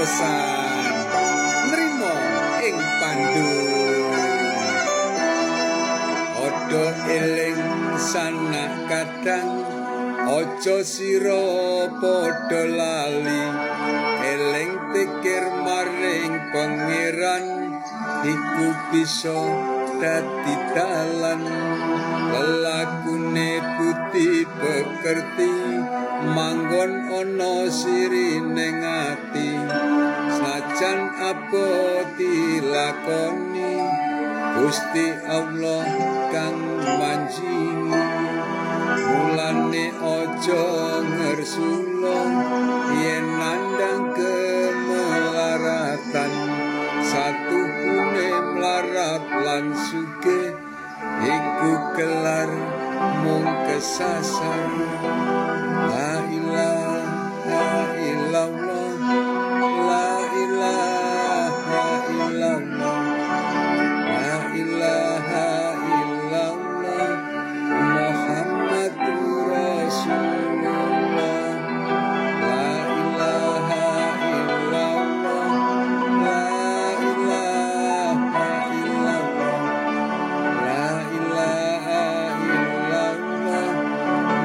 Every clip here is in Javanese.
pesan nrimo ing Bandung. Odo eling sanak kadang ojo sira padha lali, eling pikir maring pangeran iku bisa dadi dalan. Lelakune putih pekerti manggon ana sirine ati, sajan apa dilakoni Gusti Allah kang manjing. Mulane aja ngersula yen nandang kemelaratan, satuhune melarat lan sugih iku kelar mung kesasar. La ilaha illallah, la ilaha illallah, la ilaha illallah, Muhammadur Rasulullah. La ilaha illallah, la ilaha illallah, la ilaha illallah,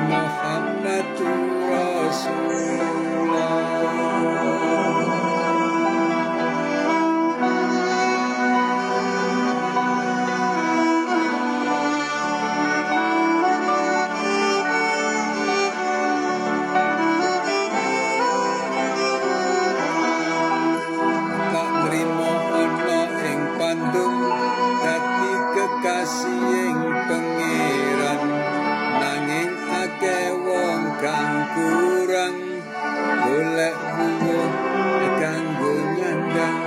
Muhammadur Rasulullah. Tak nrimo ana ing Bandung dadi kekasihing pangeran, nanging akeh wong kang kurang golek buah kanggo nyandang.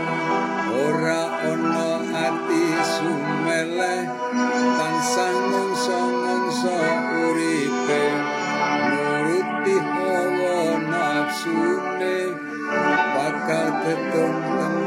Ora ana ati sumeleh tansah ngongso-ngongso uripe, nuruti hawa nafsune bakal ketemu